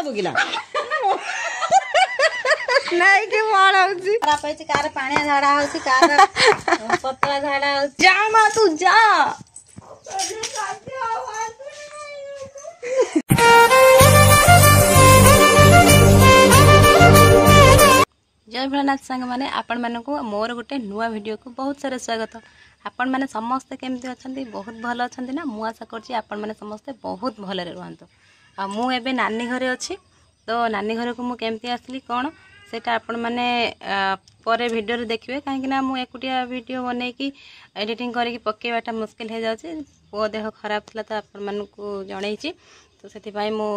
बुगिला नहीं कि मौलाउची खराब है कार पानी झाड़ा होसी कार पतला झाड़ा होसी जा मां तू जा जय भोलानाथ सांग माने आपण मानकु मोर गोटे नुआ वीडियो को बहुत सारा स्वागत। आपण माने समस्त केमती अछंती बहुत भल अछंती ना मु आशा करछि आपण माने समस्त बहुत भल रे रहंतो। आ मु एबे नानी घरे अछि तो नानी घर को मु केमती आसली कोन सेटा आपण माने परे वीडियो रे देखिबे काहे ना मु एकुटिया वीडियो बनै की एडिटिंग करी की पकेबाटा मुश्किल हे जाउछि। पो देह खराब थला तो आपण मानकु जणैछि तो सेति भाई मु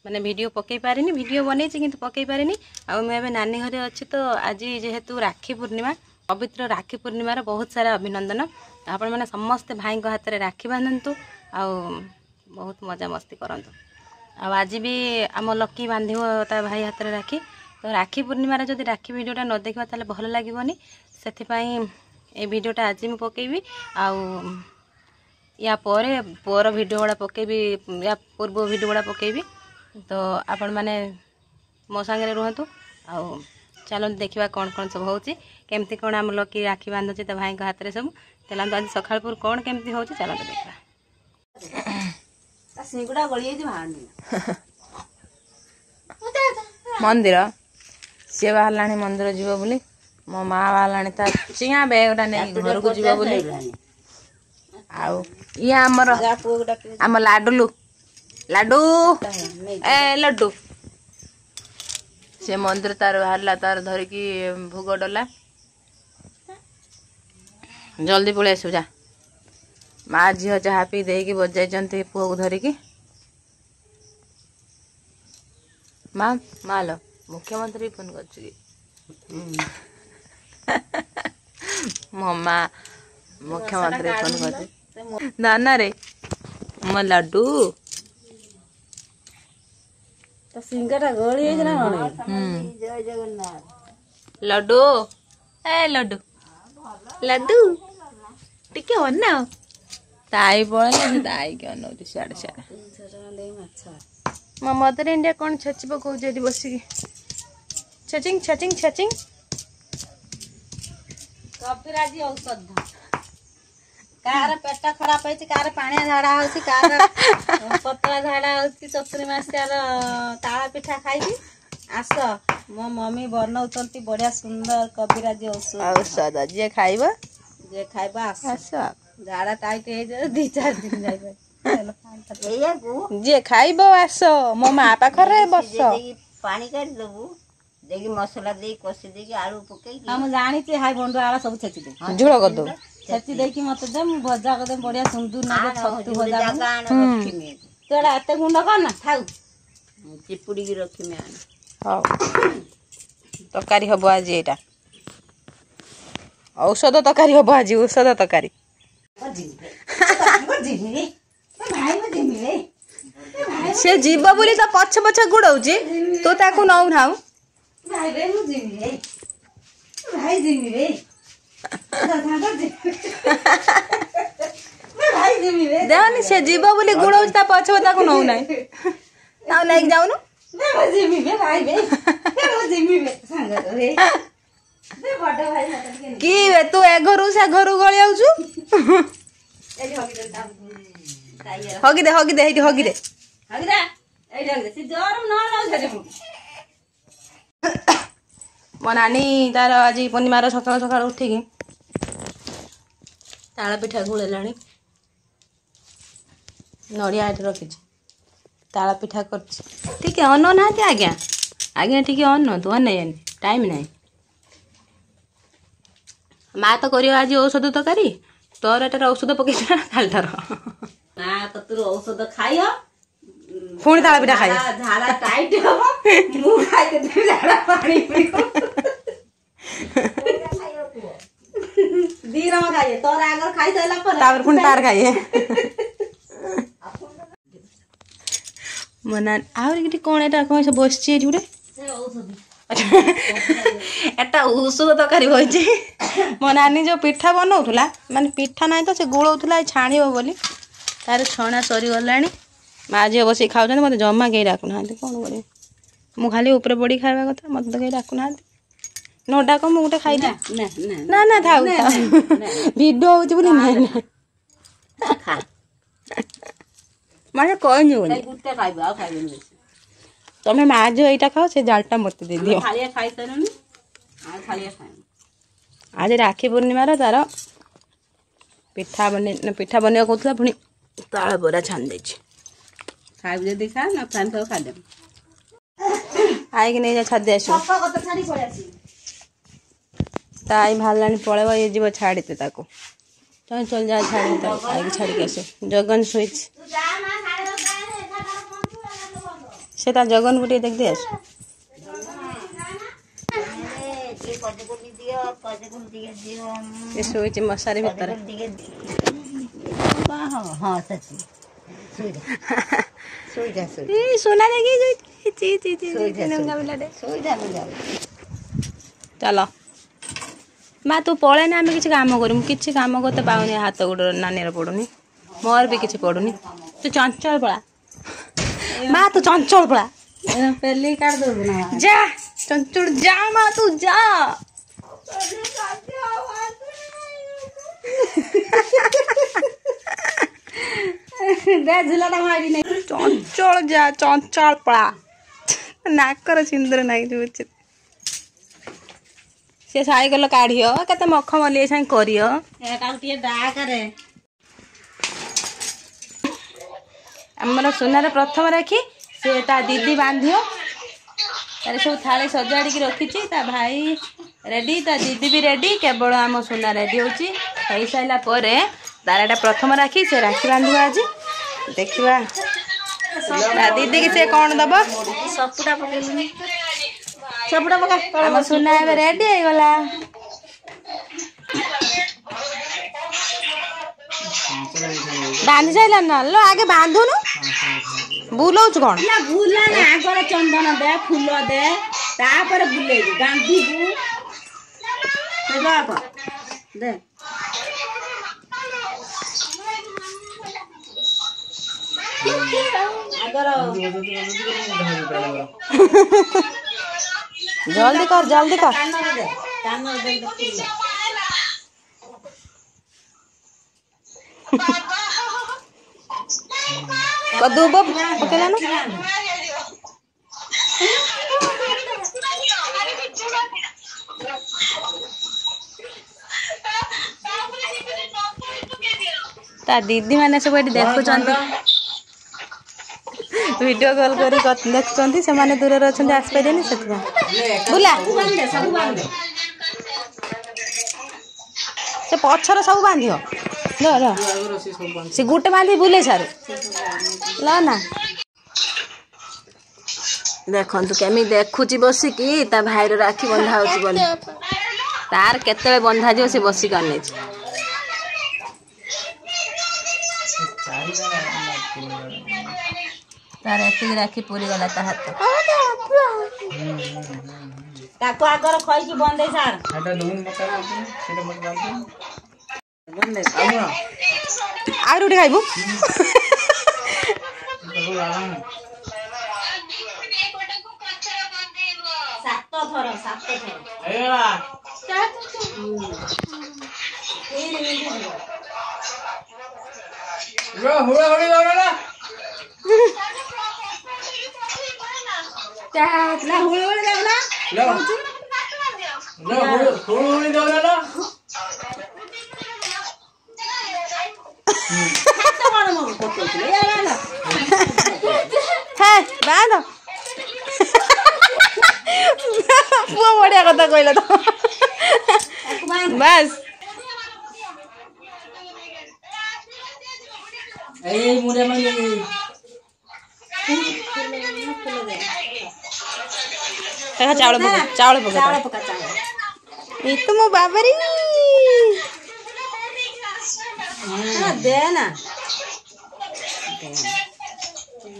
माने वीडियो पकई पारिनी वीडियो बनै किंतु पकई पारिनी। आ मैं एबे नानी घरे अच्छी तो आज जेहेतु राखी पूर्णिमा पवित्र राखी पूर्णिमार बहुत सारा अभिनंदन। आपण मैंने समस्त भाई हाथ में राखी बांधतु आ बहुत मजा मस्ती करतु। आज भी आम लकी बांधिव ता भाई हाथ में राखी तो राखी पूर्णिमार जदि राखी वीडियोटा न देखा ताले भल लागबनी से ए वीडियोटा आज मैं पकेबी आ या पर वीडियो गुड़ा पकेबी या पूर्व वीडियो गुड़ा पकेबी तो आपण माने मो सांगे रुहतु आ चलो देखा कौन कौन सब होची केमती कौन आम लोग की राखी बांधुची तो भाई हाथ में सब चलते आज सकालपुर कौन केमती होची चलते देखा मंदिर सी बाहर मंदिर जीव बोली मो माँ बाहर ता चिया बैगटा नहीं घर को जीव बोली आम लाडुलू लाडू ए लड्डू से मंदिर तार बाहर तार धरिकी भोग डला जल्दी पलि आसु जा माँ झील चाह पी देकी बजाई पुआ को धरिकी माँ माँ लो मुख्यमंत्री फोन कर मो माँ मुख्यमंत्री फोन कर दाना रे मो लड्डू तो सिंगरा गोली है ना जय जगन्नाथ लड्डू ए लड्डू लड्डू टिके अना ताई पड़े ताई के अनौती सियाड़े सियाड़े मो मदर इंडिया कौन छची पकाउछ बसिकी छचिंग छचिंग छचिंग कपिराजी औषध कार पेट खराब है कार पानी झाड़ा होसी कार पतला झाड़ा होसी चतुरी मासियार ताला पिठा खाइबी आस मो मम्मी बनाउछंती बढ़िया सुंदर कपिराजी औषध जे खाइबा आस झाड़ा टाइट हे जे 2-4 दिन जाइबे जे खाइबो आस मो माँ पाखरे बस पानी काट देबू देगी मसला दे कसी देगी आलू पकई हम जानी छी हाय बंडू आला सब छेची दे झोल कर दो छेची देकी मत दे मु भजा कर दे बढ़िया सुंदर ना छत्तू भजा रखी में तोड़ा एते गुंड कर ना थाउ चिपुड़ी की रखी में हां तकारी हबो आज एटा औषध तकारी हबो आज औषध तकारी से जीव बोली तो पछ पछ गुड़ाऊची तो ताकू नौ नाऊ भाई रे मु जिमी रे भाई जिमी रे भाई जिमी रे देहनी से जीव बोली गुड़ाऊची ता पछ ताकू नौ नाही ताऊ लाइक जाउनु मु जिमी रे भाई रे मु जिमी रे संग रे दे बड़ भाई हाथ के की वे तू ए घरु से घरु गळी आउछु ए हगी दे हगी दे हगी दे ए से जोर न लाउ छे मो नानी तार आज पूर्णिमार सकाल सकाल उठिकी ताल पिठा घोड़ेलाणी नड़िया ये रखी ताल पिठा कर अन ना आज्ञा आज्ञा टी अन तू अन टाइम ना माँ तो कर आज औषध तकारी तोर एटार औषध पकई काल तार ना तो औषध खाइयो पुणी ताल पिठा खाई झाड़ा टाइट हम मु खाइ के झाड़ा पानी पियो दीरा में खाइए तोर आगर खाइ सैला पर तापर पुणी तार खाइए मना आउरी किटी कोन एटा कोन से बसछि एठी गुडे एटा औषध तकारी होइछि मो नानी जो पिठा बनाउथुला माने पिठा नाही तो से गुळौथुला छाणीबो बोली तार छणा सरी गलाणी माँ झील बस खाऊँ मत जमा कहीं डाकू ना कौन कर मु खाली ऊपर बड़ी खाଇବା କଥା मत तो कहीं डाकू ना नो डाको मु गोटे खाई दे ना ना ना थाउ वीडियो होची बोली ना खा माने कहनी बोली गुटे खाइबो आ खाइबो तमे मां जो एटा खाओ से जालटा मते दे दियो खालिया खाइ तरुनी आ खालिया खाइ आज राखी पूर्णिमा रो तार पिठा बने कहतला पुनी ताळ बरा छान देछि खाइब जदी खा न खान तो खा दे आई कि नहीं जा छाद आसो पापा कत छाड़ी पळे आसी ताई भालानी पळेबो ये जीव छाड़ीते ताको चल चल जा छाड़ी ता आई कि छाड़ी के आसो जगन स्विच से ता जगन गुटी देख दे आसो ये स्विच मसारी भीतर हां सच्ची सोईजा ए सोना देखी ची ची ची नंगा मिला दे सोईजा चलो माँ तू पळे ना आम किसी काम करूँ किसी काम करते पाऊनी हाथ गोड़ नानी पड़ूनी मोर भी किसी पड़ूनी तू चंचल पड़ा माँ तू चंचल पड़ा पहले काट दो ना जा चंचल जा माँ तू जा दे झुलाटा मारी नहीं चंचल जा चंचल पड़ा नाकर सिंदूर नाई जो से साइकल काढ़ियो केते मखमली साइ करियो एटा उटिए डा करे हमर सोनार प्रथम राखी से ता दीदी बांधियो तारे सब थाली सजाड़ी की रखी ता भाई रेडी ता दीदी भी रेडी केवल आम सोना रेडी होची खाई साइला परे तार एटा प्रथम राखी से राखी बांधवा आज देखिबा दीदी की से कौन दबो सपुटा पकेलुनी सपुटा पका आम सोना एबे रेडी हो गला बांधी साइला ना लो आगे बांधुनु बुलाउछ कौन ना भूला ना आगर चंदन दे फूल दे तापर बुलेबू गांधीबू से बाप दे आगर जल्दी कर कान दे फूल कदूब पकेला ना ता दीदी माने सब एटी देखुचंती वीडियो कॉल करी देखुचंती से माने दूर रे अछंती आस पाइदेनी सेतबा बुला सब बांधे से पछर सब बांधियो ल ल से गुटे बांधी बुले सारू ल ना देखंतु केमी देखुची बसिकी ता भाईर राखी बंधा होची बोली तार केतले बंधा जो से बसी करने तार एति राखी पूरी गला ता हाथ ताको आगर खइकी बंदे सार हटा दोन मत सेटा मत बांध बंदे आमुना आ रोटी खाइबू सात थर एला रो हुड़ा हुड़ी लावला ना हुळ हुळ जाऊ ना लो लो हुड़ी लावला हे बांध पुआ बढ़िया कथा कहला तो बस ए मुरे मन चावल पका ये तो मो बाबरी दे ना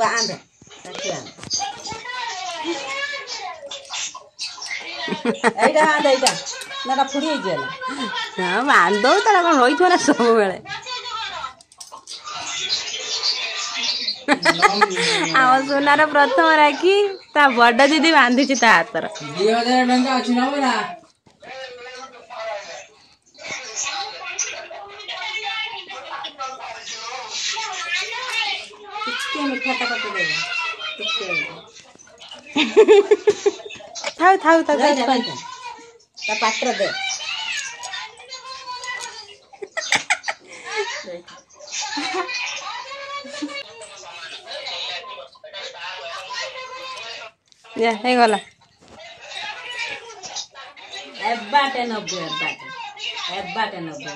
बांध এইটা বাঁধ এইটা না ফুড়িয়ে গেল না বান্ধ তারা কোন রইথ না সব বেলে ଆମ ସୁନାର ପ୍ରଥମ ରାକ୍ଷୀ ତା ବଡ ଦିଦି ବାନ୍ଧିଛି ତା ହାତର। 2000 ଟଙ୍କା ଅଛି ନବ ନା? ଟିକେ ମିଠା ଟା ପକେଇ ଦେବ ଟିକେ ଥାଉ ଥାଉ ତା ରହିଥା, ରହିଥା। ତା ପାତ୍ର ଦେ ହେଇଗଲା। ଏବାଟେ ନବୁ ଏବାଟେ ନବୁ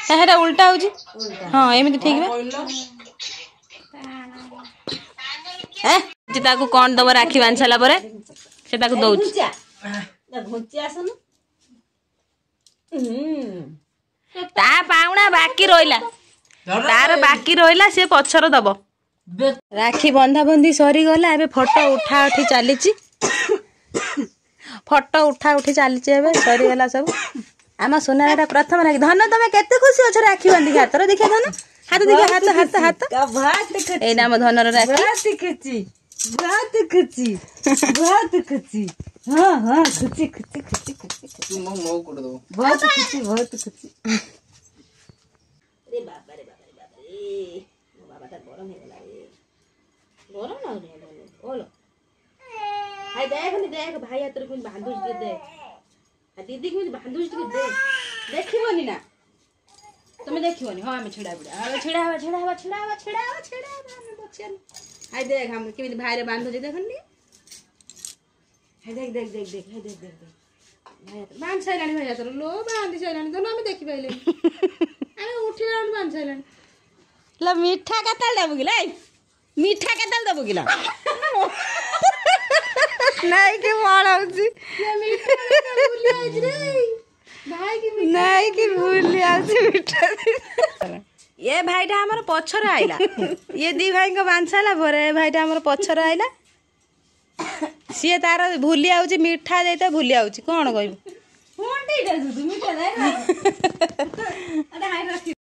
ସେଟା ଉଲ୍ଟା ହଉଛି। ଉଲ୍ଟା ହଁ ଏମିତି ଠିକ ବା। ତାକୁ କଣ ଦବ ରାକ୍ଷୀ ବାନ୍ଧି ସାରିଲା ପରେ ସେ ତାକୁ ଦଉଛି। ଘୁଞ୍ଚି ଆସୁନୁ ତା ପାଉଣା ବାକି ରହିଲା, ତାର ବାକି ରହିଲା, ସେ ପଛର ଦବ। ରାକ୍ଷୀ ବନ୍ଧା ବନ୍ଧି ସରିଗଲା, ଏବେ ଫଟୋ ଉଠା ଉଠି ଚାଲିଛି। ଫଟୋ ଉଠା ଉଠି ଚାଲିଛି, ଏବେ ସରିଗଲା ସବୁ। ଆମ ସୁନାର ପ୍ରଥମ ରାକ୍ଷୀ। ଧନ ତମେ କେତେ ଖୁସି ଅଛ ରାକ୍ଷୀ ବାନ୍ଧିକି ହାତର? ଦେଖିଆ ଧନ ହାତ ଦେଖିଆ, ହାତ ହାତ ହାତ। ଏଇଟା ଆମ ଧନର ରାକ୍ଷୀ। बहुत खुशी बहुत खुशी हाँ हाँ खुशी खुशी खुशी खुशी खुशी बहुत खुशी बहुत खुशी अरे बाबा रे बाबा रे बाबा रे बाबा ता गरम हे गला रे गरम ना रे ओलो हाय देख भाई हाथ रे कोन बांधुस के दे आ दीदी कोन बांधुस के दे देखिबोनी ना तुम देखिबोनी हां हम छिड़ा बिड़ा छिड़ा हम बचिया हाय देख हम केमिति भाई रे बांधु जे देखनी हाय देख देख देख देख हाय देख देख देख भाई बांध साइलानी भाई हाथ लो बांध साइलानी तो हम देखि पाइले अरे उठी राउंड बांध साइलानी ला मीठा केताल दबु गिला मीठा केताल दबु गिला नहीं कि मळाउची ये मीठा भूली आइछ रे भाई की नहीं कि भूली आउची मीठा। ये भाईटा हमर पछर आइला, ये दी भाई को बांधसाला भरे भाईटा हमर पछर आइला। सी तार भूली आउची मीठा देते भूली आउची कोन कहबो फोन दे दे तू मीठा दे ना अरे हाय